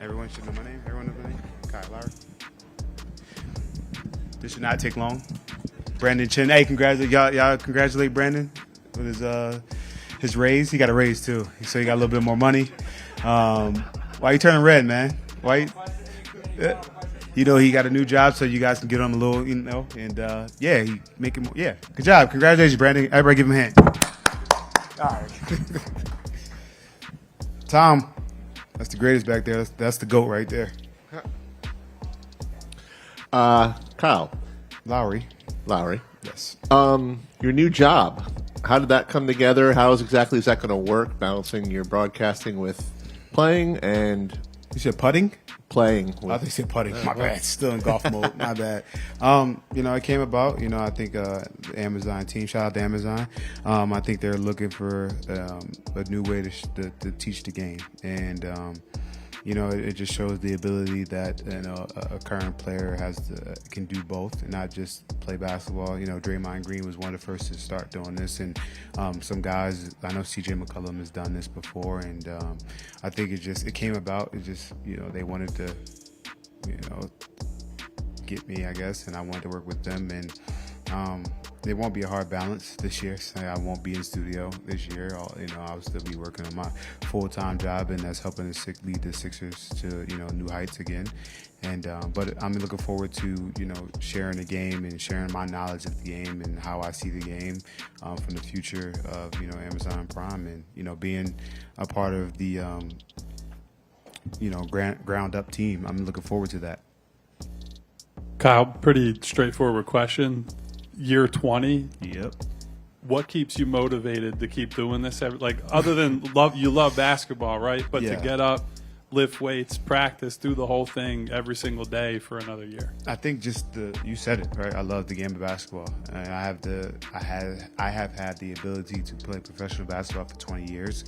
Everyone should know my name. Everyone knows my name. Kyle Lowry. This should not take long. Brandon Chin. Hey, y'all congratulate Brandon with his raise. He got a raise too, so he got a little bit more money. Why you turning red, man? Why? He got a new job, so you guys can get him a little, and he making more. Yeah, good job. Congratulations, Brandon. Everybody give him a hand. All right. Tom, that's the greatest back there. That's the GOAT right there. Kyle. Lowry. Yes. Your new job. How did that come together? How exactly is that going to work? Balancing your broadcasting with playing and You said putting? playing. I thought you said putting. My bad. Still in golf mode. My bad. It came about. I think the Amazon team. Shout out to Amazon. I think they're looking for a new way to teach the game, and it just shows the ability that a current player can do both and not just play basketball. Draymond Green was one of the first to start doing this, and some guys, I know CJ McCollum has done this before, and I think it came about. It just they wanted to get me, I guess, and I wanted to work with them, and it won't be a hard balance this year. So I won't be in studio this year. I'll still be working on my full-time job, and that's helping to lead the Sixers to new heights again. And but I'm looking forward to sharing the game and sharing my knowledge of the game and how I see the game from the future of Amazon Prime, and being a part of the ground up team. I'm looking forward to that. Kyle, pretty straightforward question. Year 20. Yep. What keeps you motivated to keep doing this? Other than you love basketball, right? But to get up, lift weights, practice, do the whole thing every single day for another year. I think you said it, right? I love the game of basketball, and I have had the ability to play professional basketball for 20 years.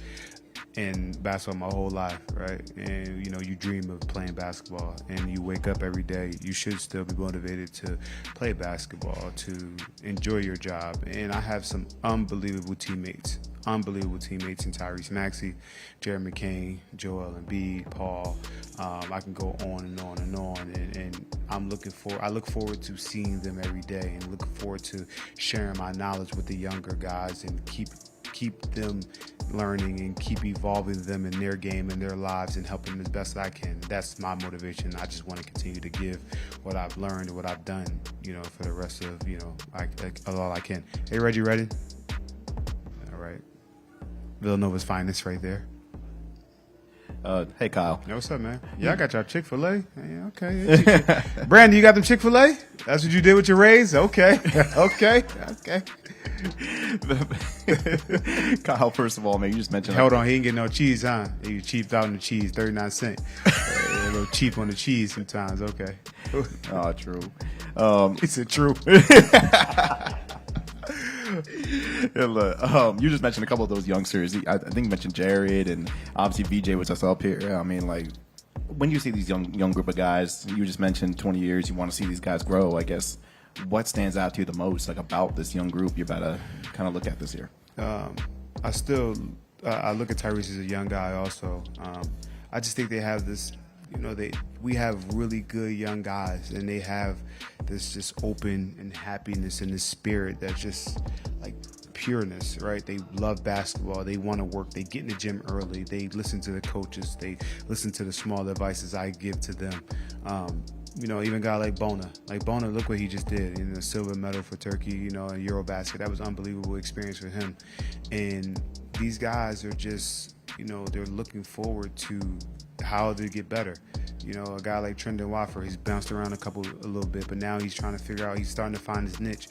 And basketball my whole life, right? And you dream of playing basketball, and you wake up every day. You should still be motivated to play basketball, to enjoy your job. And I have some unbelievable teammates in Tyrese Maxey, Jared McCain, Joel Embiid, Paul. I can go on and on and on. And I look forward to seeing them every day, and looking forward to sharing my knowledge with the younger guys and keep them learning and keep evolving them in their game and their lives and helping them as best I can. That's my motivation. I just want to continue to give what I've learned and what I've done, for the rest of, all I can. Hey, Reggie, ready? All right. Villanova's finest right there. Hey, Kyle. Hey, what's up, man? Yeah, I got y'all Chick-fil-A. Yeah, okay. Brandon, you got them Chick-fil-A? That's what you did with your raise? Okay. Okay. Kyle, first of all, man, you just mentioned. Hold on, he didn't get no cheese, huh? He cheaped out on the cheese, 39 cents. A little cheap on the cheese sometimes. Okay. Oh, true. He said true. Yeah, look, you just mentioned a couple of those youngsters. I think you mentioned Jared, and obviously VJ was just up here. I mean, when you see these young group of guys, you just mentioned 20 years, you want to see these guys grow, I guess. What stands out to you the most, about this young group you're about to kind of look at this year? I look at Tyrese as a young guy also. I just think they have this, we have really good young guys, and they have this just open and happiness and this spirit that's just like pureness, right? They love basketball. They want to work. They get in the gym early. They listen to the coaches. They listen to the small advices I give to them. Even a guy like Bona. Look what he just did in the silver medal for Turkey, in Eurobasket. That was an unbelievable experience for him. And these guys are just, they're looking forward to how to get better. A guy like Trendon Watford, he's bounced around a little bit, but now he's trying to figure out, he's starting to find his niche.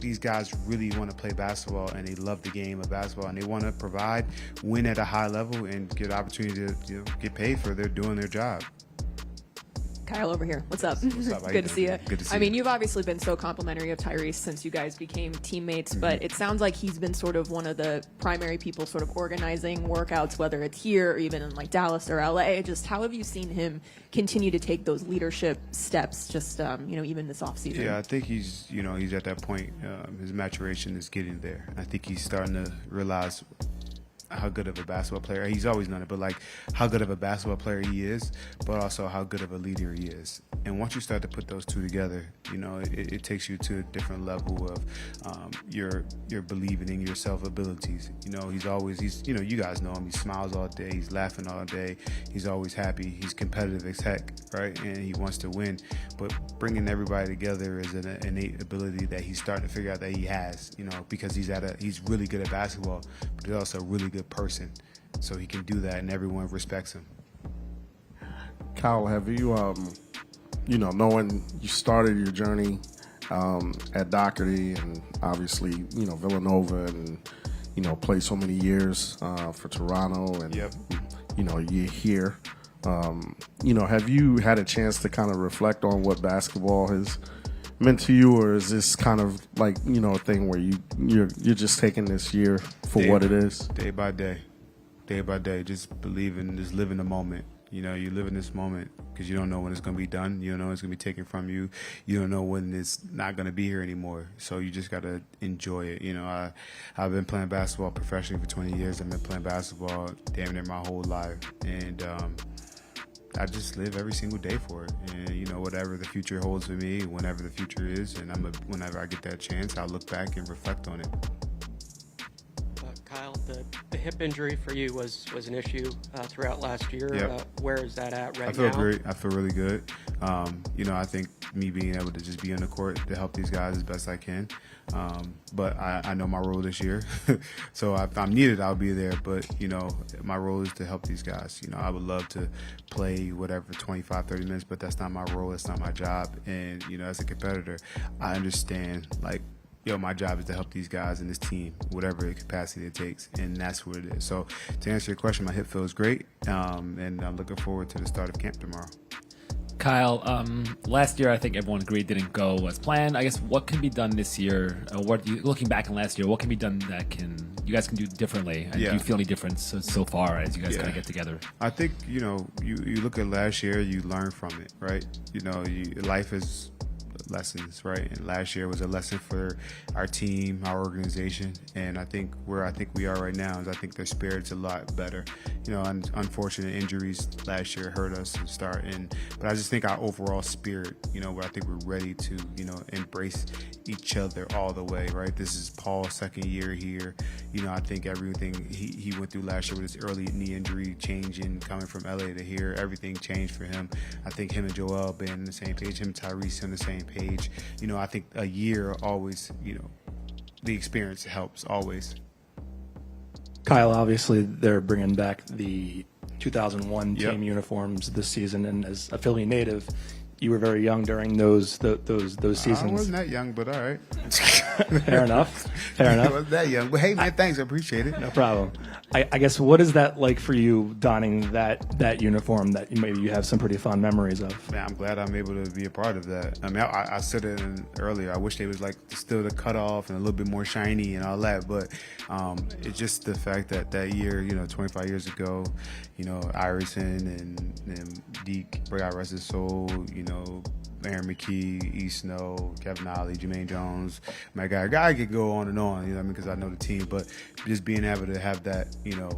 These guys really want to play basketball, and they love the game of basketball, and they want to win at a high level, and get an opportunity to get paid for doing their job. Kyle over here. What's up? What's up? Good to see you. Good to see you. You've obviously been so complimentary of Tyrese since you guys became teammates, but it sounds like he's been sort of one of the primary people sort of organizing workouts, whether it's here or even in Dallas or LA. Just how have you seen him continue to take those leadership steps, just, even this offseason? Yeah, I think he's at that point. His maturation is getting there. I think he's starting to realize how good of a basketball player he's always known it, but like how good of a basketball player he is, but also how good of a leader he is. And once you start to put those two together, you know, it takes you to a different level of your believing in yourself abilities. You know, he's you know, you guys know him. He smiles all day. He's laughing all day. He's always happy. He's competitive as heck, right? And he wants to win. But bringing everybody together is an innate ability that he's starting to figure out that he has. You know, because he's really good at basketball, but he's also a really good person. So he can do that, and everyone respects him. Kyle, have you, you know, knowing you started your journey at Doherty and obviously, you know, Villanova and, you know, played so many years for Toronto and, Yep. you know, you're here. You know, have you had a chance to kind of reflect on what basketball has meant to you, or is this kind of like, you know, a thing where you're just taking this year for what it is? Day by day, just believing, just live in the moment. You know, you live in this moment because you don't know when it's going to be done. You don't know when it's going to be taken from you. You don't know when it's not going to be here anymore. So you just got to enjoy it. You know, I've been playing basketball professionally for 20 years. I've been playing basketball damn near my whole life. And I just live every single day for it. And, you know, whatever the future holds for me, whenever the future is, and whenever I get that chance, I'll look back and reflect on it. Kyle, the hip injury for you was an issue throughout last year. Yep. Where is that at right now? I feel great. I feel really good. You know, I think me being able to just be on the court to help these guys as best I can. But I know my role this year. So if I'm needed, I'll be there. But, you know, my role is to help these guys. You know, I would love to play whatever 25, 30 minutes, but that's not my role. That's not my job. And, you know, as a competitor, I understand, like, yo, my job is to help these guys and this team, whatever capacity it takes, and that's what it is. So to answer your question, my hip feels great, and I'm looking forward to the start of camp tomorrow. Kyle, last year I think everyone agreed didn't go as planned. I guess what can be done this year? Looking back on last year, what can be done that you guys can do differently? And do you feel any difference so far as you guys kind of get together? I think, you know, you look at last year, you learn from it, right? You know, life is lessons, right? And last year was a lesson for our team, our organization, and I think where we are right now is I think their spirit's a lot better. You know, unfortunate injuries last year hurt us to start, but I just think our overall spirit, you know, where I think we're ready to, you know, embrace each other all the way, right? This is Paul's second year here. You know, I think everything he went through last year with his early knee injury, changing, coming from LA to here, everything changed for him. I think him and Joel being on the same page, him and Tyrese on the same page. You know, I think a year always, you know, the experience helps always. Kyle, obviously they're bringing back the 2001 team uniforms this season, and as a Philly native, you were very young during those seasons. I wasn't that young, but all right. Fair enough. Fair enough. I wasn't that young, but hey, man, thanks. I appreciate it. No problem. I guess, what is that like for you, donning that uniform that maybe you have some pretty fond memories of? Man, I'm glad I'm able to be a part of that. I mean, I said it earlier. I wish they was like still the cutoff and a little bit more shiny and all that, but it's just the fact that year, you know, 25 years ago, you know, Iverson and Deke, God rest his soul, you know, Aaron McKee, E. Snow, Kevin Ollie, Jermaine Jones, my guy could go on and on, you know what I mean, because I know the team, but just being able to have that, you know,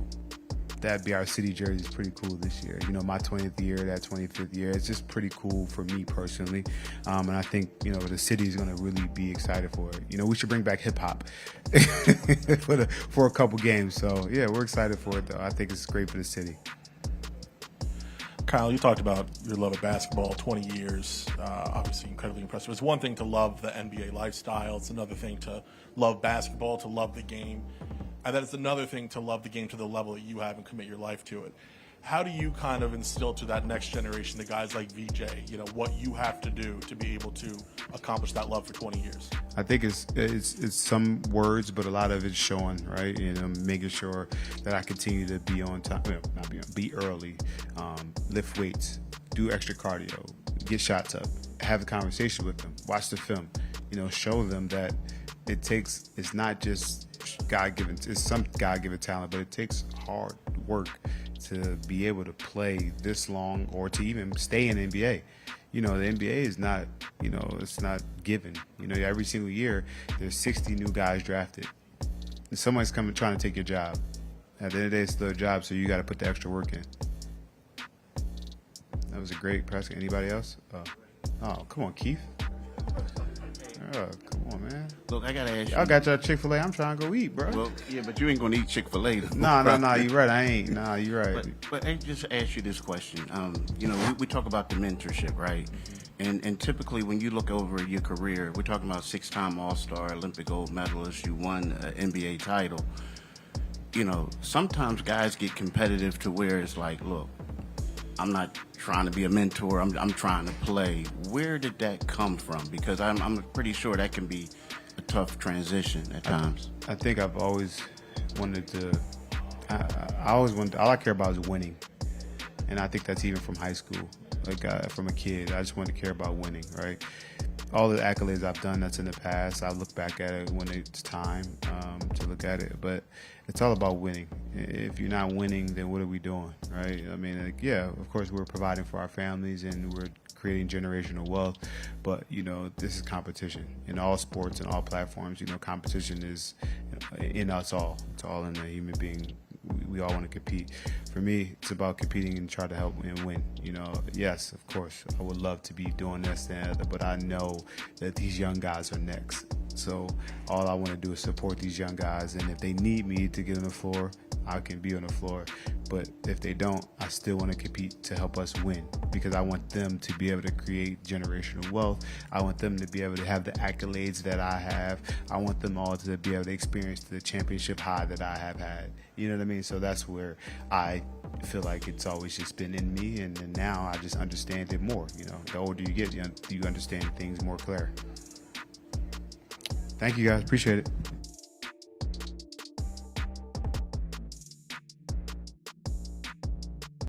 that be our city jersey is pretty cool this year. You know, my 20th year, that 25th year, it's just pretty cool for me personally. And I think, you know, the city is going to really be excited for it. You know, we should bring back hip hop for a couple games. So, yeah, we're excited for it, though. I think it's great for the city. Kyle, you talked about your love of basketball, 20 years, obviously incredibly impressive. It's one thing to love the NBA lifestyle. It's another thing to love basketball, to love the game. And then it's another thing to love the game to the level that you have and commit your life to it. How do you kind of instill to that next generation, the guys like VJ, you know, what you have to do to be able to accomplish that love for 20 years? I think it's some words, but a lot of it's showing, right? And I'm making sure that I continue to be on time, be early, lift weights, do extra cardio, get shots up, have a conversation with them, watch the film, you know, show them that it's not just God-given, it's some God-given talent, but it takes hard work to be able to play this long or to even stay in the NBA. You know, the NBA is not, you know, it's not given. You know, every single year there's 60 new guys drafted. And someone's coming trying to take your job. At the end of the day, it's still a job, so you got to put the extra work in. That was a great press. Anybody else? Oh, come on, Keith. Oh, come on, man. Look, I gotta ask you. Y'all got your Chick-fil-A. I'm trying to go eat, bro. Well, yeah, but you ain't gonna eat Chick-fil-A. No, you right. I ain't. Nah, you right. But I just ask you this question. We talk about the mentorship, right? And typically when you look over your career, we're talking about 6-time All-Star, Olympic gold medalist, you won an NBA title. Sometimes guys get competitive to where it's like, look, I'm not trying to be a mentor. I'm trying to play. Where did that come from? Because I'm pretty sure that can be a tough transition at times. I think I've always wanted to. All I care about is winning, and I think that's even from high school. Like from a kid, I just wanted to care about winning. Right. All the accolades I've done, that's in the past. I look back at it when it's time to look at it. But it's all about winning. If you're not winning, then what are we doing, right? I mean, of course, we're providing for our families and we're creating generational wealth. But, this is competition. In all sports and all platforms, competition is in us all. It's all in the human being. We all want to compete. For me, it's about competing and try to help and win. Yes, of course, I would love to be doing this and other, but I know that these young guys are next. So all I want to do is support these young guys, and if they need me to get on the floor, I can be on the floor. But if they don't, I still want to compete to help us win, because I want them to be able to create generational wealth. I want them to be able to have the accolades that I have. I want them all to be able to experience the championship high that I have had. You know what I mean? So that's where I feel like it's always just been in me, and then now I just understand it more. The older you get, you understand things more clear. Thank you, guys. Appreciate it.